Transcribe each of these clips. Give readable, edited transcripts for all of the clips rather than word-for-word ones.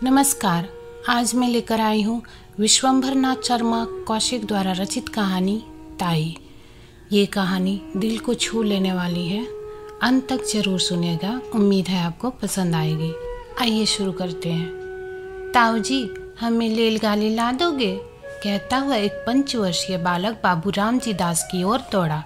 नमस्कार। आज मैं लेकर आई हूँ विश्वंभरनाथ शर्मा कौशिक द्वारा रचित कहानी ताई। ये कहानी दिल को छू लेने वाली है। अंत तक जरूर सुनिएगा, उम्मीद है आपको पसंद आएगी। आइए शुरू करते हैं। ताऊ जी, हमें रेलगाड़ी ला दोगे? कहता हुआ एक 5 वर्षीय बालक बाबूराम जी दास की ओर दौड़ा।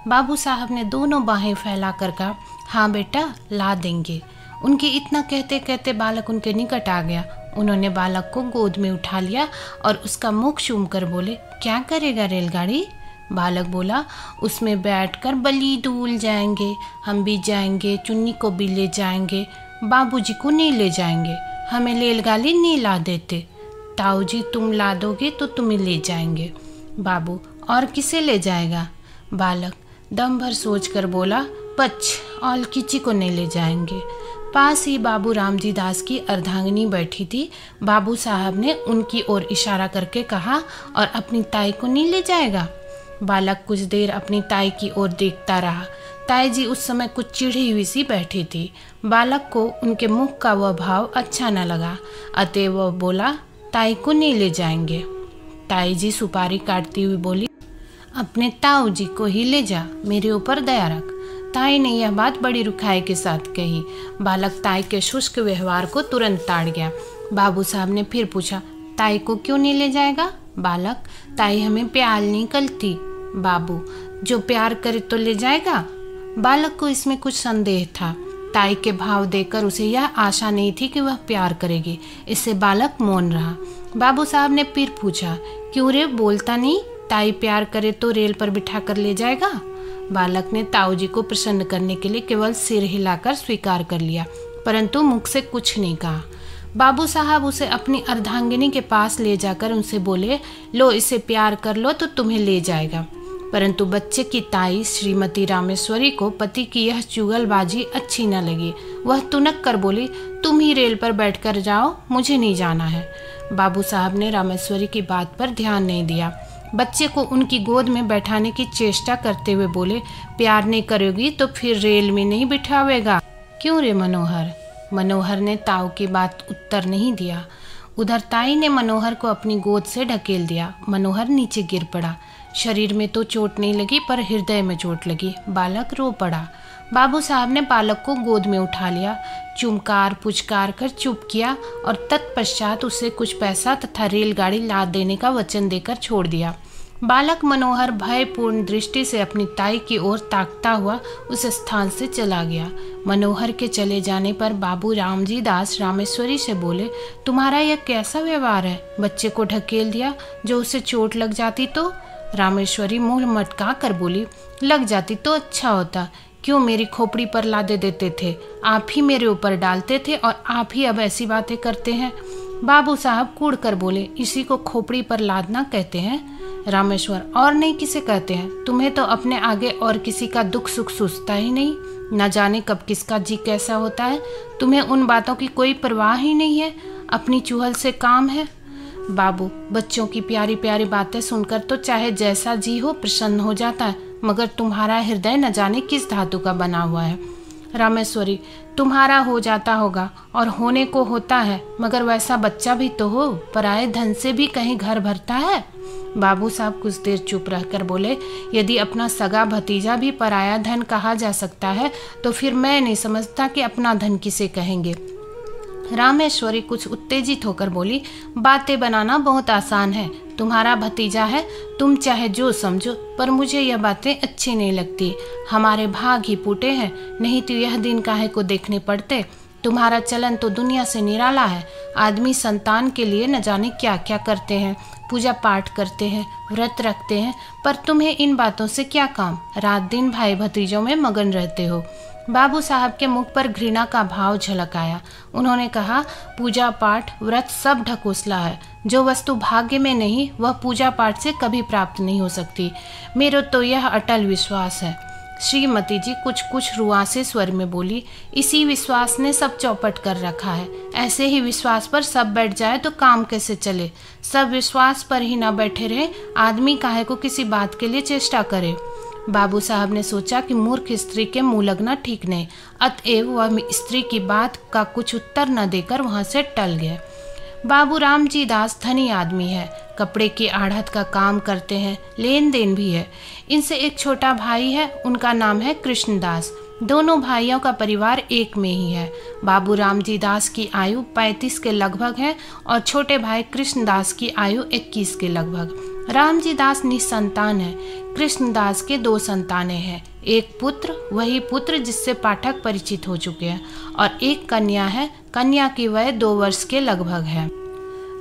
बाबू साहब ने दोनों बाहें फैलाकर कहा, हाँ बेटा, ला देंगे। उनके इतना कहते कहते बालक उनके निकट आ गया। उन्होंने बालक को गोद में उठा लिया और उसका मुख चूम कर बोले, क्या करेगा रेलगाड़ी? बालक बोला, उसमें बैठकर बली डूल जाएंगे, हम भी जाएंगे, चुन्नी को भी ले जाएंगे, बाबूजी को नहीं ले जाएंगे, हमें रेलगाड़ी नहीं ला देते। ताऊ जी, तुम ला दोगे तो तुम्हें ले जाएंगे। बाबू, और किसे ले जाएगा? बालक दम भर सोच कर बोला, पच, और किसी को नहीं ले जाएंगे। पास ही बाबू रामजी दास की अर्धांगिनी बैठी थी। बाबू साहब ने उनकी ओर इशारा करके कहा, और अपनी ताई को नहीं ले जाएगा? बालक कुछ देर अपनी ताई की ओर देखता रहा। ताई जी उस समय कुछ चिढ़ी हुई सी बैठी थी। बालक को उनके मुख का वह भाव अच्छा न लगा, अतः वह बोला, ताई को नहीं ले जाएंगे। ताई जी सुपारी काटती हुई बोली, अपने ताऊ जी को ही ले जा, मेरे ऊपर दया रख। ताई ने यह बात बड़ी रुखाई के साथ कही। बालक ताई के शुष्क व्यवहार को तुरंत ताड़ गया। बाबू साहब ने फिर पूछा, ताई को क्यों नहीं ले जाएगा? बालक, ताई हमें प्यार नहीं करती। बाबू, जो प्यार करे तो ले जाएगा? बालक को इसमें कुछ संदेह था। ताई के भाव देखकर उसे यह आशा नहीं थी कि वह प्यार करेगी। इससे बालक मौन रहा। बाबू साहब ने फिर पूछा, क्यों रे, बोलता नहीं? ताई प्यार करे तो रेल पर बिठा कर ले जाएगा? बालक ने ताऊ जी को प्रसन्न करने के लिए केवल सिर हिलाकर स्वीकार कर लिया, परंतु मुख से कुछ नहीं कहा। बाबू साहब उसे अपनी अर्धांगिनी के पास ले जाकर उनसे बोले, लो, इसे प्यार कर लो तो तुम्हें ले जाएगा। परंतु बच्चे की ताई श्रीमती रामेश्वरी को पति की यह चुगलबाजी अच्छी न लगी। वह तुनक कर बोली, तुम ही रेल पर बैठकर जाओ, मुझे नहीं जाना है। बाबू साहब ने रामेश्वरी की बात पर ध्यान नहीं दिया। बच्चे को उनकी गोद में बैठाने की चेष्टा करते हुए बोले, प्यार नहीं करोगी तो फिर रेल में नहीं बिठावेगा? क्यों रे मनोहर? मनोहर ने ताऊ की बात उत्तर नहीं दिया। उधर ताई ने मनोहर को अपनी गोद से ढकेल दिया। मनोहर नीचे गिर पड़ा। शरीर में तो चोट नहीं लगी, पर हृदय में चोट लगी। बालक रो पड़ा। बाबू साहब ने बालक को गोद में उठा लिया, चुमकार पुचकार कर चुप किया और तत्पश्चात उसे कुछ पैसा तथा रेलगाड़ी ला देने का वचन देकर छोड़ दिया। बालक मनोहर भयपूर्ण दृष्टि से अपनी ताई की ओर ताकता हुआ उस स्थान से चला गया। मनोहर के चले जाने पर बाबू रामजी दास रामेश्वरी से बोले, तुम्हारा यह कैसा व्यवहार है? बच्चे को ढकेल दिया, जो उसे चोट लग जाती तो? रामेश्वरी मुंह मटका कर बोली, लग जाती तो अच्छा होता, क्यों मेरी खोपड़ी पर लादे देते थे? आप ही मेरे ऊपर डालते थे और आप ही अब ऐसी बातें करते हैं। बाबू साहब कूड़ कर बोले, इसी को खोपड़ी पर लादना कहते हैं? रामेश्वर, और नहीं किसे कहते हैं? तुम्हें तो अपने आगे और किसी का दुख सुख सूझता ही नहीं। न जाने कब किसका जी कैसा होता है। तुम्हें उन बातों की कोई परवाह ही नहीं है। अपनी चूहल से काम है। बाबू, बच्चों की प्यारी प्यारी बातें सुनकर तो चाहे जैसा जी हो प्रसन्न हो जाता है, मगर तुम्हारा हृदय न जाने किस धातु का बना हुआ है। रामेश्वरी, तुम्हारा हो जाता होगा और होने को होता है, मगर वैसा बच्चा भी तो हो, पराये धन से भी कहीं घर भरता है। बाबू साहब कुछ देर चुप रहकर बोले, यदि अपना सगा भतीजा भी पराया धन कहा जा सकता है, तो फिर मैं नहीं समझता कि अपना धन किसे कहेंगे। रामेश्वरी कुछ उत्तेजित होकर बोली, बातें बनाना बहुत आसान है। तुम्हारा भतीजा है, तुम चाहे जो समझो, पर मुझे यह बातें अच्छी नहीं लगती। हमारे भाग ही फूटे हैं, नहीं तो यह दिन काहे को देखने पड़ते। तुम्हारा चलन तो दुनिया से निराला है। आदमी संतान के लिए न जाने क्या क्या करते हैं, पूजा पाठ करते हैं, व्रत रखते हैं, पर तुम्हें इन बातों से क्या काम? रात दिन भाई भतीजों में मगन रहते हो। बाबू साहब के मुख पर घृणा का भाव झलक आया। उन्होंने कहा, पूजा पाठ व्रत सब ढकोसला है। जो वस्तु भाग्य में नहीं, वह पूजा पाठ से कभी प्राप्त नहीं हो सकती। मेरा तो यह अटल विश्वास है। श्रीमती जी कुछ रुआसे स्वर में बोली, इसी विश्वास ने सब चौपट कर रखा है। ऐसे ही विश्वास पर सब बैठ जाए तो काम कैसे चले? सब विश्वास पर ही ना बैठे रहे, आदमी काहे को किसी बात के लिए चेष्टा करे। बाबू साहब ने सोचा कि मूर्ख स्त्री के मुंह लगना ठीक नहीं, अतएव वह स्त्री की बात का कुछ उत्तर न देकर वहां से टल गए। बाबू रामजी दास धनी आदमी है, कपड़े की आढ़त का काम करते हैं, लेन देन भी है। इनसे एक छोटा भाई है, उनका नाम है कृष्णदास। दोनों भाइयों का परिवार एक में ही है। बाबू रामजी दास की आयु 35 के लगभग है और छोटे भाई कृष्णदास की आयु 21 के लगभग। रामजी दास निसंतान है। कृष्णदास के 2 संतानें हैं, एक पुत्र, वही पुत्र जिससे पाठक परिचित हो चुके हैं, और एक कन्या है। कन्या की वय 2 वर्ष के लगभग है।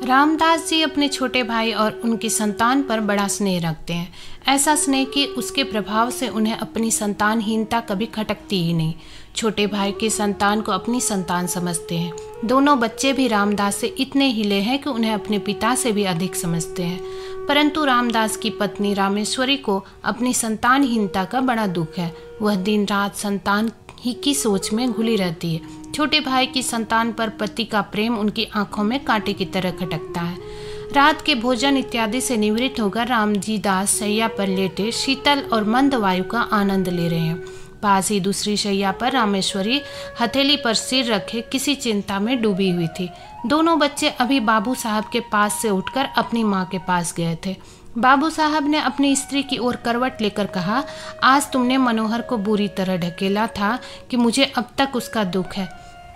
रामदास जी अपने छोटे भाई और उनकी संतान पर बड़ा स्नेह रखते हैं, ऐसा स्नेह कि उसके प्रभाव से उन्हें अपनी संतानहीनता कभी खटकती ही नहीं। छोटे भाई की संतान को अपनी संतान समझते हैं। दोनों बच्चे भी रामदास से इतने हिले हैं कि उन्हें अपने पिता से भी अधिक समझते हैं। परंतु रामदास की पत्नी रामेश्वरी को अपनी संतानहीनता का बड़ा दुख है। वह दिन रात संतान ही की सोच में घुली रहती है। छोटे भाई की संतान पर पति का प्रेम उनकी आंखों में कांटे की तरह खटकता है। रात के भोजन इत्यादि से निवृत्त होकर रामजी दास शैया पर लेटे शीतल और मंद वायु का आनंद ले रहे हैं। पास ही दूसरी शैया पर रामेश्वरी हथेली पर सिर रखे किसी चिंता में डूबी हुई थी। दोनों बच्चे अभी बाबू साहब के पास से उठकर अपनी माँ के पास गए थे। बाबू साहब ने अपनी स्त्री की ओर करवट लेकर कहा, आज तुमने मनोहर को बुरी तरह ढकेला था कि मुझे अब तक उसका दुख है।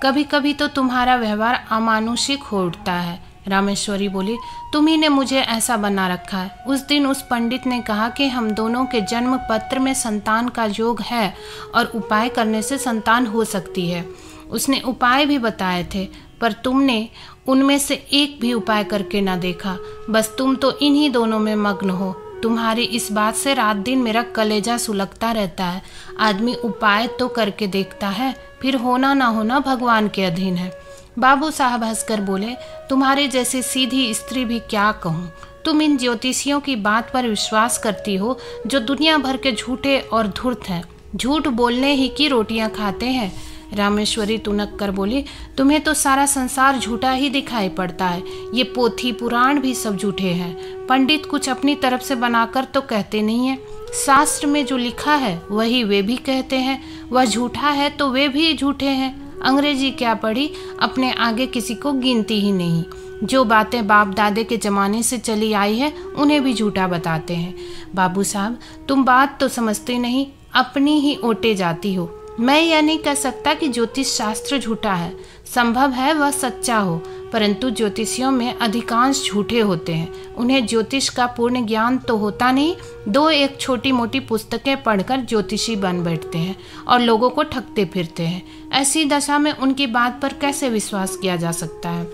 कभी कभी तो तुम्हारा व्यवहार अमानुषिक हो उठता है। रामेश्वरी बोली, तुम्ही ने मुझे ऐसा बना रखा है। उस दिन उस पंडित ने कहा कि हम दोनों के जन्म पत्र में संतान का योग है और उपाय करने से संतान हो सकती है। उसने उपाय भी बताए थे, पर तुमने उनमें से एक भी उपाय करके ना देखा। बस तुम तो इन्हीं दोनों में मग्न हो। तुम्हारी इस बात से रात दिन मेरा कलेजा सुलगता रहता है। आदमी उपाय तो करके देखता है, फिर होना ना होना भगवान के अधीन है। बाबू साहब हंसकर बोले, तुम्हारे जैसी सीधी स्त्री भी क्या कहूँ। तुम इन ज्योतिषियों की बात पर विश्वास करती हो जो दुनिया भर के झूठे और धूर्त हैं। झूठ बोलने ही की रोटियां खाते हैं। रामेश्वरी तुनक कर बोली, तुम्हें तो सारा संसार झूठा ही दिखाई पड़ता है। ये पोथी पुराण भी सब झूठे हैं। पंडित कुछ अपनी तरफ से बनाकर तो कहते नहीं है। शास्त्र में जो लिखा है वही वे भी कहते हैं। वह झूठा है तो वे भी झूठे हैं। अंग्रेजी क्या पढ़ी, अपने आगे किसी को गिनती ही नहीं। जो बातें बाप दादे के ज़माने से चली आई है उन्हें भी झूठा बताते हैं। बाबू साहब, तुम बात तो समझते नहीं, अपनी ही ओटे जाती हो। मैं यह नहीं कह सकता कि ज्योतिष शास्त्र झूठा है। संभव है वह सच्चा हो, परंतु ज्योतिषियों में अधिकांश झूठे होते हैं। उन्हें ज्योतिष का पूर्ण ज्ञान तो होता नहीं। 2-1 छोटी मोटी पुस्तकें पढ़कर ज्योतिषी बन बैठते हैं और लोगों को ठगते फिरते हैं। ऐसी दशा में उनकी बात पर कैसे विश्वास किया जा सकता है।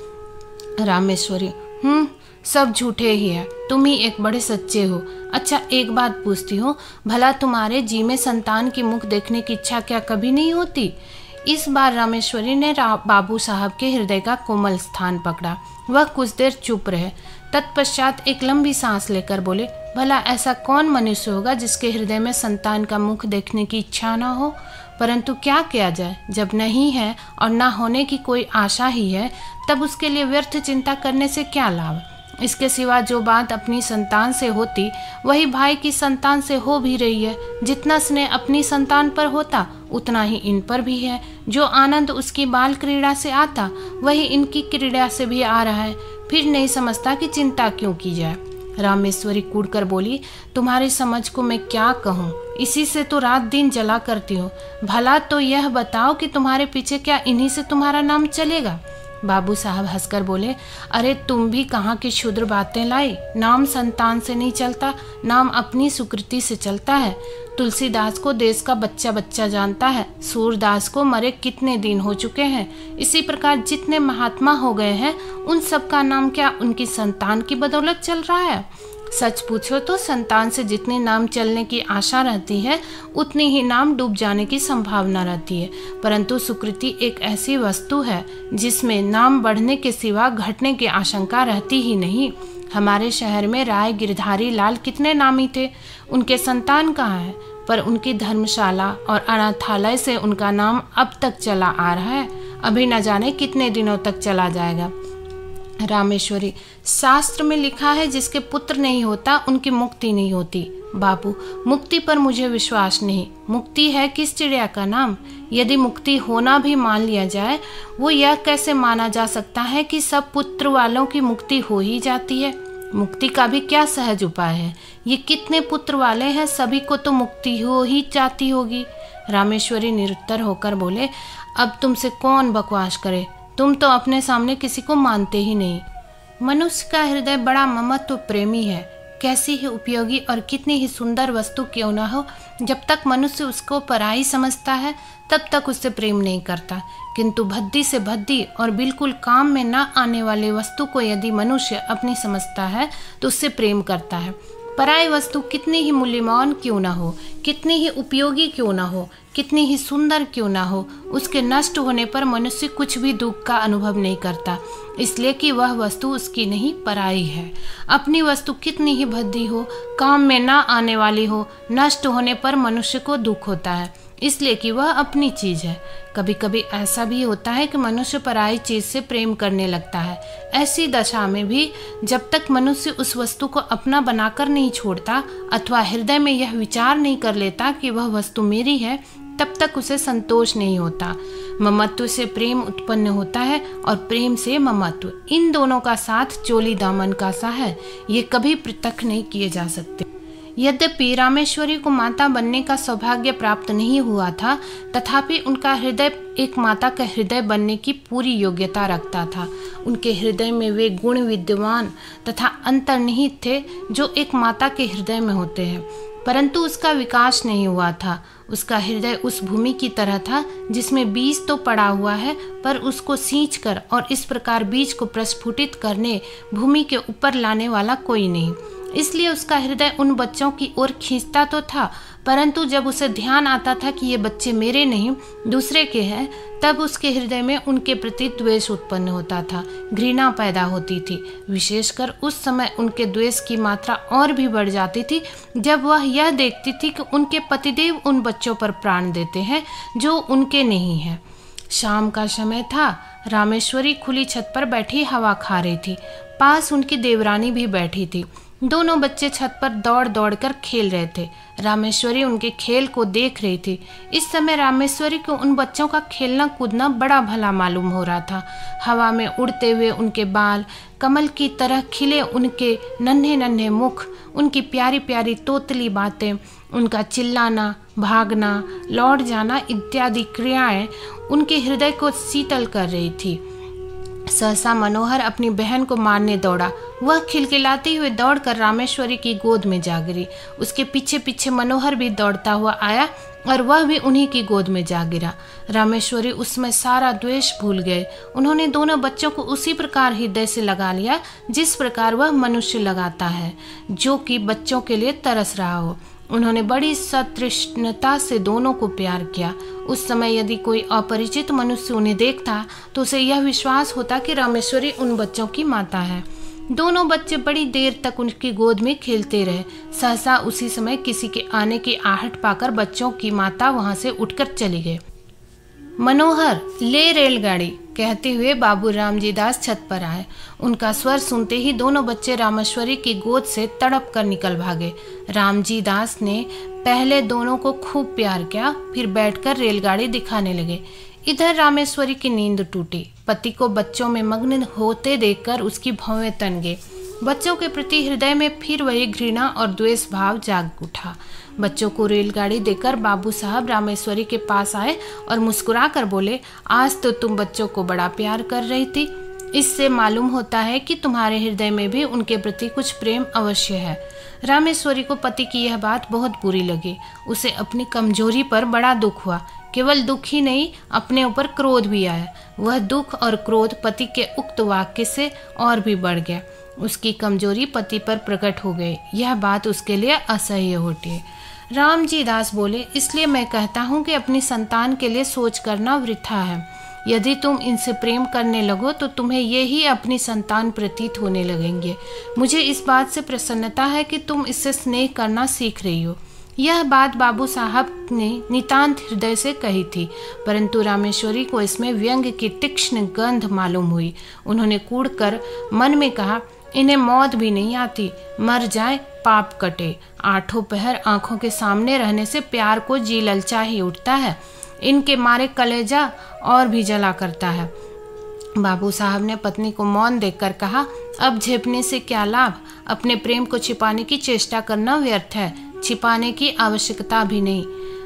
रामेश्वरी, सब झूठे ही है। तुम ही एक बड़े सच्चे हो। अच्छा, एक बात पूछती हूँ, भला तुम्हारे जी में संतान की मुख देखने की इच्छा क्या कभी नहीं होती। इस बार रामेश्वरी ने बाबू साहब के हृदय का कोमल स्थान पकड़ा। वह कुछ देर चुप रहे, तत्पश्चात एक लंबी सांस लेकर बोले, भला ऐसा कौन मनुष्य होगा जिसके हृदय में संतान का मुख देखने की इच्छा ना हो। परंतु क्या किया जाए, जब नहीं है और ना होने की कोई आशा ही है, तब उसके लिए व्यर्थ चिंता करने से क्या लाभ। इसके सिवा जो बात अपनी संतान से होती वही भाई की संतान से हो भी रही है। जितना स्नेह अपनी संतान पर होता उतना ही इन पर भी है। जो आनंद उसकी बाल क्रीड़ा से आता वही इनकी क्रीड़ा से भी आ रहा है। फिर नहीं समझता कि चिंता क्यों की जाए। रामेश्वरी कूड़कर बोली, तुम्हारी समझ को मैं क्या कहूँ, इसी से तो रात दिन जला करती हूँ। भला तो यह बताओ कि तुम्हारे पीछे क्या इन्हीं से तुम्हारा नाम चलेगा। बाबू साहब हंसकर बोले, अरे तुम भी कहाँ की क्षुद्र बातें लाई। नाम संतान से नहीं चलता, नाम अपनी सुकृति से चलता है। तुलसीदास को देश का बच्चा बच्चा जानता है। सूरदास को मरे कितने दिन हो चुके हैं। इसी प्रकार जितने महात्मा हो गए हैं उन सब का नाम क्या उनकी संतान की बदौलत चल रहा है। सच पूछो तो संतान से जितनी नाम चलने की आशा रहती है उतनी ही नाम डूब जाने की संभावना रहती है। परंतु सुकृति एक ऐसी वस्तु है जिसमें नाम बढ़ने के सिवा घटने की आशंका रहती ही नहीं। हमारे शहर में राय गिरधारी लाल कितने नामी थे, उनके संतान कहाँ है, पर उनकी धर्मशाला और अनाथालय से उनका नाम अब तक चला आ रहा है। अभी न जाने कितने दिनों तक चला जाएगा। रामेश्वरी, शास्त्र में लिखा है जिसके पुत्र नहीं होता उनकी मुक्ति नहीं होती। बाबू, मुक्ति पर मुझे विश्वास नहीं। मुक्ति है किस चिड़िया का नाम? यदि मुक्ति होना भी मान लिया जाए, वो यह कैसे माना जा सकता है कि सब पुत्र वालों की मुक्ति हो ही जाती है? मुक्ति का भी क्या सहज उपाय है? ये कितने पुत्र वाले हैं, सभी को तो मुक्ति हो ही जाती होगी। रामेश्वरी निरुत्तर होकर बोले, अब तुमसे कौन बकवास करे, तुम तो अपने सामने किसी को मानते ही नहीं। मनुष्य का हृदय बड़ा ममत्व प्रेमी है। कैसी ही उपयोगी और कितनी ही सुंदर वस्तु क्यों न हो, जब तक मनुष्य उसको पराई समझता है तब तक उससे प्रेम नहीं करता। किंतु भद्दी से भद्दी और बिल्कुल काम में न आने वाली वस्तु को यदि मनुष्य अपनी समझता है तो उससे प्रेम करता है। पराई वस्तु कितनी ही मूल्यवान क्यों ना हो, कितनी ही उपयोगी क्यों ना हो, कितनी ही सुंदर क्यों ना हो, उसके नष्ट होने पर मनुष्य कुछ भी दुख का अनुभव नहीं करता, इसलिए कि वह वस्तु उसकी नहीं, पराई है। अपनी वस्तु कितनी ही भद्दी हो, काम में ना आने वाली हो, नष्ट होने पर मनुष्य को दुख होता है, इसलिए कि वह अपनी चीज़ है। कभी कभी ऐसा भी होता है कि मनुष्य पराई चीज़ से प्रेम करने लगता है। ऐसी दशा में भी जब तक मनुष्य उस वस्तु को अपना बनाकर नहीं छोड़ता अथवा हृदय में यह विचार नहीं कर लेता कि वह वस्तु मेरी है, तब तक उसे संतोष नहीं होता। ममत्व से प्रेम उत्पन्न होता है और प्रेम से ममत्व, इन दोनों का साथ चोली दामन का सा है, ये कभी पृथक नहीं किए जा सकते। यद्यपि रामेश्वरी को माता बनने का सौभाग्य प्राप्त नहीं हुआ था, तथापि उनका हृदय एक माता का हृदय बनने की पूरी योग्यता रखता था। उनके हृदय में वे गुण विद्यमान तथा अंतर्निहित थे जो एक माता के हृदय में होते हैं, परंतु उसका विकास नहीं हुआ था। उसका हृदय उस भूमि की तरह था जिसमें बीज तो पड़ा हुआ है, पर उसको सींचकर और इस प्रकार बीज को प्रस्फुटित करने भूमि के ऊपर लाने वाला कोई नहीं। इसलिए उसका हृदय उन बच्चों की ओर खींचता तो था, परंतु जब उसे ध्यान आता था कि ये बच्चे मेरे नहीं दूसरे के हैं, तब उसके हृदय में उनके प्रति द्वेष उत्पन्न होता था, घृणा पैदा होती थी। विशेषकर उस समय उनके द्वेष की मात्रा और भी बढ़ जाती थी जब वह यह देखती थी कि उनके पतिदेव उन बच्चों पर प्राण देते हैं जो उनके नहीं हैं। शाम का समय था। रामेश्वरी खुली छत पर बैठी हवा खा रही थी। पास उनकी देवरानी भी बैठी थी। दोनों बच्चे छत पर दौड़ दौड़ कर खेल रहे थे। रामेश्वरी उनके खेल को देख रही थी। इस समय रामेश्वरी को उन बच्चों का खेलना कूदना बड़ा भला मालूम हो रहा था। हवा में उड़ते हुए उनके बाल, कमल की तरह खिले उनके नन्हे नन्हे मुख, उनकी प्यारी प्यारी तोतली बातें, उनका चिल्लाना, भागना, लौट जाना इत्यादि क्रियाएं उनके हृदय को शीतल कर रही थी। सहसा मनोहर अपनी बहन को मारने दौड़ा। वह खिलखिलाते हुए दौड़कर रामेश्वरी की गोद में जा गिरी। उसके पीछे पीछे मनोहर भी दौड़ता हुआ आया और वह भी उन्हीं की गोद में जा गिरा। रामेश्वरी उसमें सारा द्वेष भूल गए। उन्होंने दोनों बच्चों को उसी प्रकार हृदय से लगा लिया जिस प्रकार वह मनुष्य लगाता है जो कि बच्चों के लिए तरस रहा हो। उन्होंने बड़ी सतृष्णता से दोनों को प्यार किया। उस समय यदि कोई अपरिचित मनुष्य उन्हें देखता तो उसे यह विश्वास होता कि रामेश्वरी उन बच्चों की माता है। दोनों बच्चे बड़ी देर तक उनकी गोद में खेलते रहे। सहसा उसी समय किसी के आने की आहट पाकर बच्चों की माता वहां से उठकर चली गई। मनोहर, ले रेलगाड़ी, कहते हुए बाबू रामजी दास छत पर आए। उनका स्वर सुनते ही दोनों बच्चे रामेश्वरी की गोद से तड़प कर निकल भागे। रामजी दास ने पहले दोनों को खूब प्यार किया, फिर बैठकर रेलगाड़ी दिखाने लगे। इधर रामेश्वरी की नींद टूटी। पति को बच्चों में मग्न होते देखकर उसकी भौवें तन गई। बच्चों के प्रति हृदय में फिर वही घृणा और द्वेष भाव जाग उठा। बच्चों को रेलगाड़ी देकर बाबू साहब रामेश्वरी के पास आए और मुस्कुरा कर बोले, आज तो तुम बच्चों को बड़ा प्यार कर रही थी। इससे मालूम होता है कि तुम्हारे हृदय में भी उनके प्रति कुछ प्रेम अवश्य है। रामेश्वरी को पति की यह बात बहुत बुरी लगी। उसे अपनी कमजोरी पर बड़ा दुख हुआ। केवल दुख ही नहीं, अपने ऊपर क्रोध भी आया। वह दुख और क्रोध पति के उक्त वाक्य से और भी बढ़ गया। उसकी कमजोरी पति पर प्रकट हो गई। यह बात उसके लिए असह्य होती। रामजी दास बोले, इसलिए मैं कहता हूँ कि अपनी संतान के लिए सोच करना वृथा है। यदि तुम इनसे प्रेम करने लगो तो तुम्हें ये ही अपनी संतान प्रतीत होने लगेंगे। मुझे इस बात से प्रसन्नता है कि तुम इससे स्नेह करना सीख रही हो। यह बात बाबू साहब ने नितांत हृदय से कही थी, परंतु रामेश्वरी को इसमें व्यंग की तीक्ष्ण गंध मालूम हुई। उन्होंने कूढ़कर मन में कहा, इन्हें मौत भी नहीं आती, मर जाए पाप कटे। आठों पहर आंखों के सामने रहने से प्यार को जी ललचा ही उठता है, इनके मारे कलेजा और भी जला करता है। बाबू साहब ने पत्नी को मौन देखकर कहा, अब झेपने से क्या लाभ, अपने प्रेम को छिपाने की चेष्टा करना व्यर्थ है, छिपाने की आवश्यकता भी नहीं।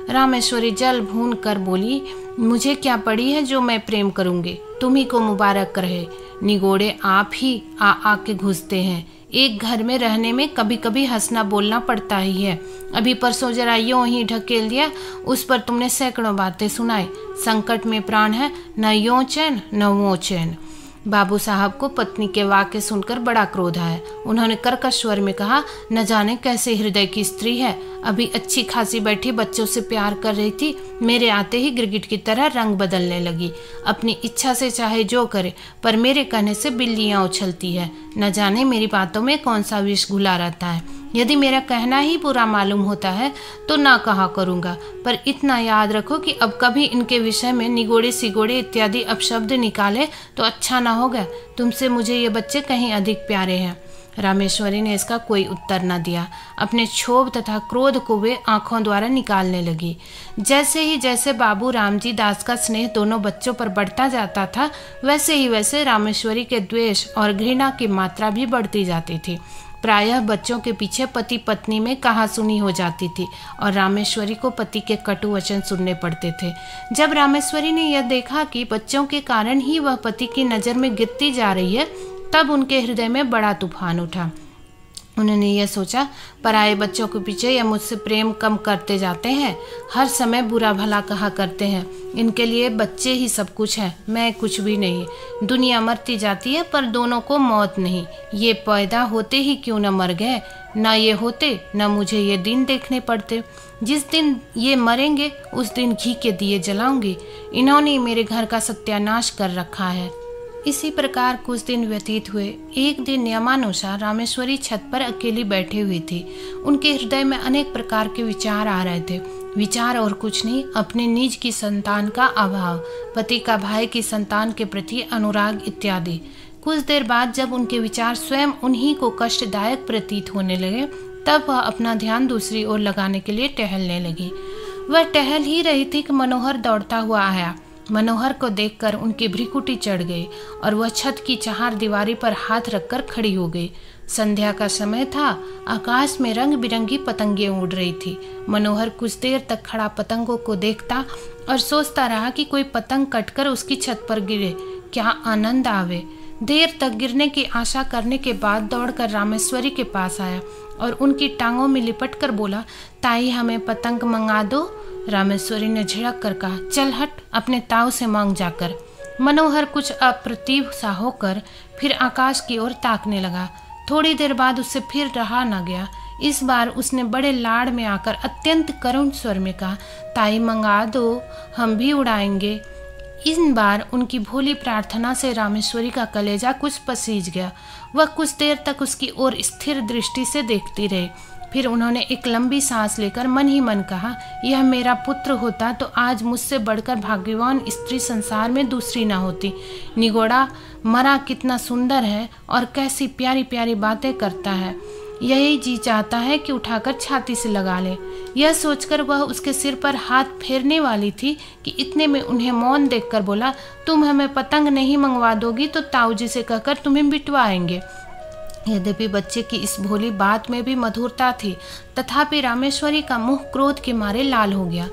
रामेश्वरी जल भून कर बोली, मुझे क्या पड़ी है जो मैं प्रेम करूंगी, तुम्ही को मुबारक रहे। निगोड़े आप ही आ के घुसते हैं, एक घर में रहने में कभी कभी हंसना बोलना पड़ता ही है। अभी परसों जरा यूं ही ढकेल दिया, उस पर तुमने सैकड़ों बातें सुनाई। संकट में प्राण है, न यूं चैन न वो चैन। बाबू साहब को पत्नी के वाक्य सुनकर बड़ा क्रोध आया। उन्होंने कर्कश स्वर में कहा, न जाने कैसे हृदय की स्त्री है, अभी अच्छी खासी बैठी बच्चों से प्यार कर रही थी, मेरे आते ही गिरगिट की तरह रंग बदलने लगी। अपनी इच्छा से चाहे जो करे, पर मेरे कहने से बिल्लियां उछलती है। न जाने मेरी बातों में कौन सा विष घुला रहता है। यदि मेरा कहना ही बुरा मालूम होता है तो ना कहा करूँगा, पर इतना याद रखो कि अब कभी इनके विषय में निगोड़े सिगोड़े इत्यादि अपशब्द निकाले तो अच्छा ना होगा। तुमसे मुझे ये बच्चे कहीं अधिक प्यारे हैं। रामेश्वरी ने इसका कोई उत्तर न दिया। अपने क्षोभ तथा क्रोध को वे आंखों द्वारा निकालने लगी। जैसे बाबू रामजी दास का स्नेह दोनों बच्चों पर बढ़ता जाता था, वैसे ही वैसे रामेश्वरी के द्वेष और घृणा की मात्रा भी बढ़ती जाती थी। प्रायः बच्चों के पीछे पति पत्नी में कहासुनी हो जाती थी और रामेश्वरी को पति के कटु वचन सुनने पड़ते थे। जब रामेश्वरी ने यह देखा कि बच्चों के कारण ही वह पति की नज़र में गिरती जा रही है, तब उनके हृदय में बड़ा तूफान उठा। उन्होंने यह सोचा, पराए बच्चों के पीछे यह मुझसे प्रेम कम करते जाते हैं, हर समय बुरा भला कहा करते हैं। इनके लिए बच्चे ही सब कुछ है, मैं कुछ भी नहीं। दुनिया मरती जाती है पर दोनों को मौत नहीं। ये पैदा होते ही क्यों न मर गए, ना ये होते न मुझे ये दिन देखने पड़ते। जिस दिन ये मरेंगे उस दिन घी के दिए जलाऊंगी। इन्होंने मेरे घर का सत्यानाश कर रखा है। इसी प्रकार कुछ दिन व्यतीत हुए। एक दिन नियमानुसार रामेश्वरी छत पर अकेली बैठी हुई थी। उनके हृदय में अनेक प्रकार के विचार आ रहे थे। विचार और कुछ नहीं, अपने निज की संतान का अभाव, पति का भाई की संतान के प्रति अनुराग इत्यादि। कुछ देर बाद जब उनके विचार स्वयं उन्हीं को कष्टदायक प्रतीत होने लगे, तब वह अपना ध्यान दूसरी ओर लगाने के लिए टहलने लगी। वह टहल ही रही थी कि मनोहर दौड़ता हुआ आया। मनोहर को देखकर उनकी भ्रिकुटी चढ़ गई और वह छत की चार दीवारी पर हाथ रखकर खड़ी हो गई। संध्या का समय था। आकाश में रंग बिरंगी पतंगें उड़ रही थी। मनोहर कुछ देर तक खड़ा पतंगों को देखता और सोचता रहा कि कोई पतंग कटकर उसकी छत पर गिरे, क्या आनंद आवे। देर तक गिरने की आशा करने के बाद दौड़कर रामेश्वरी के पास आया और उनकी टांगों में लिपट कर बोला, ताई हमें पतंग मंगा दो। रामेश्वरी ने झिड़क कर कहा, चल हट, अपने ताऊ से मांग जाकर। मनोहर कुछ अप्रतिभ सा होकर फिर आकाश की ओर ताकने लगा। थोड़ी देर बाद उससे फिर रहा न गया। इस बार उसने बड़े लाड़ में आकर अत्यंत करुण स्वर में कहा, ताई मंगा दो, हम भी उड़ाएंगे। इन बार उनकी भोली प्रार्थना से रामेश्वरी का कलेजा कुछ पसीज गया। वह कुछ देर तक उसकी ओर स्थिर दृष्टि से देखती रही। फिर उन्होंने एक लंबी सांस लेकर मन ही मन कहा, यह मेरा पुत्र होता तो आज मुझसे बढ़कर भाग्यवान स्त्री संसार में दूसरी ना होती। निगोड़ा मरा कितना सुंदर है और कैसी प्यारी प्यारी बातें करता है। यही जी चाहता है कि उठाकर छाती से लगा ले। यह सोचकर वह उसके सिर पर हाथ फेरने वाली थी कि इतने में उन्हें मौन देखकर बोला, तुम हमें पतंग नहीं मंगवा दोगी तो ताऊ जी से कहकर तुम्हें बिटवाएंगे। यद्यपि बच्चे की इस भोली बात में भी मधुरता थी, तथापि रामेश्वरी का मुंह क्रोध के मारे लाल हो गया।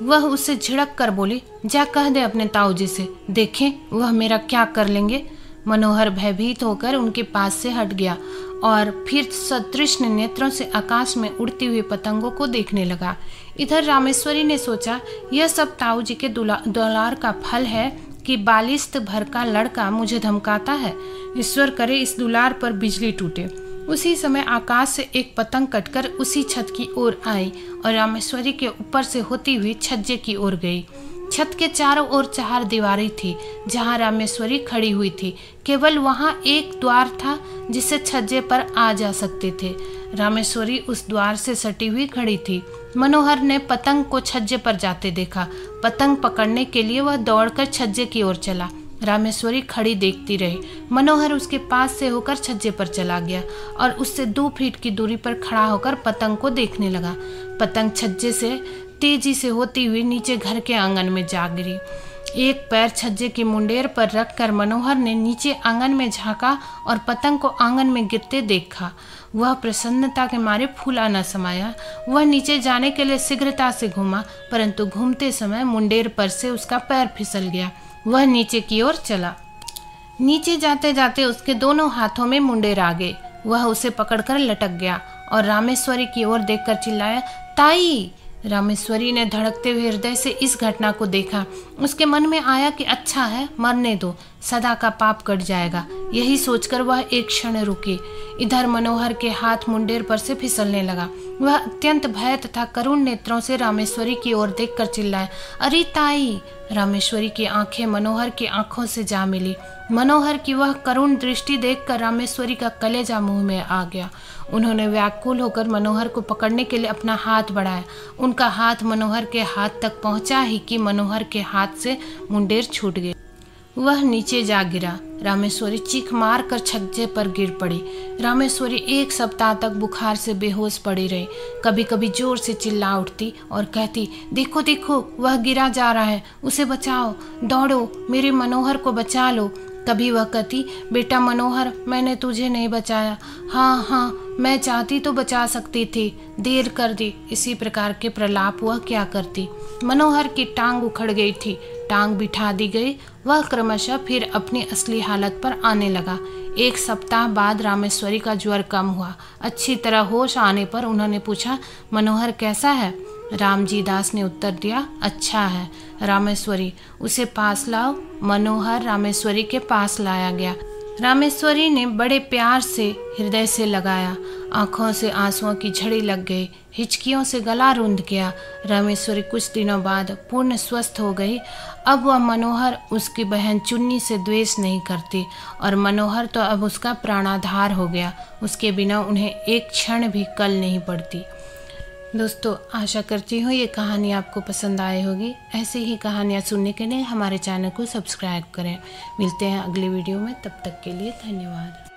वह उससे झिड़क कर बोली, जा कह दे अपने ताऊ जी से, देखें वह मेरा क्या कर लेंगे। मनोहर भयभीत होकर उनके पास से हट गया और फिर सतृष्ण नेत्रों से आकाश में उड़ती हुई पतंगों को देखने लगा। इधर रामेश्वरी ने सोचा, यह सब ताऊ जी के दुलार का फल है कि बालिस्त भर का लड़का मुझे धमकाता है। ईश्वर करे इस दुलार पर बिजली टूटे। उसी समय आकाश से एक पतंग कटकर उसी छत की ओर आई और रामेश्वरी के ऊपर से होती हुई छज्जे की ओर गई। छत के चारों ओर चार दीवारें थी जहां रामेश्वरी खड़ी हुई थी। केवल वहां एक द्वार था जिससे छज्जे पर आ जा सकते थे। रामेश्वरी उस द्वार से सटी हुई खड़ी थी। मनोहर ने पतंग को छज्जे पर जाते देखा। पतंग पकड़ने के लिए वह दौड़कर छज्जे की ओर चला। रामेश्वरी खड़ी देखती रही। मनोहर उसके पास से होकर छज्जे पर चला गया और उससे 2 फीट की दूरी पर खड़ा होकर पतंग को देखने लगा। पतंग छज्जे से तेजी से होती हुई नीचे घर के आंगन में जा गिरी। एक पैर छज्जे की मुंडेर पर रखकर मनोहर ने नीचे आंगन में झांका और पतंग को आंगन में गिरते देखा। वह प्रसन्नता के मारे फूला न समाया। वह नीचे जाने के लिए शीघ्रता से घूमा, परंतु घूमते समय मुंडेर पर से उसका पैर फिसल गया। वह नीचे की ओर चला। नीचे जाते जाते उसके दोनों हाथों में मुंडेर आ गए। वह उसे पकड़कर लटक गया और रामेश्वरी की ओर देखकर चिल्लाया, ताई। रामेश्वरी ने धड़कते हुए हृदय से इस घटना को देखा। उसके मन में आया कि अच्छा है, मरने दो, सदा का पाप कट जाएगा। यही सोचकर वह एक क्षण रुकी। इधर मनोहर के हाथ मुंडेर पर से फिसलने लगा। वह अत्यंत भय तथा करुण नेत्रों से रामेश्वरी की ओर देखकर चिल्लाया, अरे ताई। रामेश्वरी की आंखें मनोहर की आंखों से जा मिली। मनोहर की वह करुण दृष्टि देखकर रामेश्वरी का कलेजा मुंह में आ गया। उन्होंने व्याकुल होकर मनोहर को पकड़ने के लिए अपना हाथ बढ़ाया। उनका हाथ मनोहर के हाथ तक पहुंचा ही कि मनोहर के हाथ से मुंडेर छूट गई। वह नीचे जा गिरा। रामेश्वरी चीख मार कर छज्जे पर गिर पड़ी। रामेश्वरी 1 सप्ताह तक बुखार से बेहोश पड़ी रही। कभी कभी जोर से चिल्ला उठती और कहती, देखो देखो, वह गिरा जा रहा है, उसे बचाओ, दौड़ो, मेरे मनोहर को बचा लो। कभी वह कहती, बेटा मनोहर, मैंने तुझे नहीं बचाया। हाँ हाँ, मैं चाहती तो बचा सकती थी, देर कर दी। इसी प्रकार के प्रलाप वह क्या करती। मनोहर की टांग उखड़ गई थी। टांग बिठा दी गई। वह क्रमशः फिर अपनी असली हालत पर आने लगा। 1 सप्ताह बाद रामेश्वरी का ज्वर कम हुआ। अच्छी तरह होश आने पर उन्होंने पूछा, मनोहर कैसा है? रामजी दास ने उत्तर दिया, अच्छा है। रामेश्वरी, उसे पास लाओ। मनोहर रामेश्वरी के पास लाया गया। रामेश्वरी ने बड़े प्यार से हृदय से लगाया। आंखों से आंसुओं की झड़ी लग गई। हिचकियों से गला रुंध गया। रामेश्वरी कुछ दिनों बाद पूर्ण स्वस्थ हो गई। अब वह मनोहर, उसकी बहन चुन्नी से द्वेष नहीं करती और मनोहर तो अब उसका प्राणाधार हो गया। उसके बिना उन्हें एक क्षण भी कल नहीं पड़ती। दोस्तों, आशा करती हूँ ये कहानी आपको पसंद आई होगी। ऐसी ही कहानियाँ सुनने के लिए हमारे चैनल को सब्सक्राइब करें। मिलते हैं अगली वीडियो में, तब तक के लिए धन्यवाद।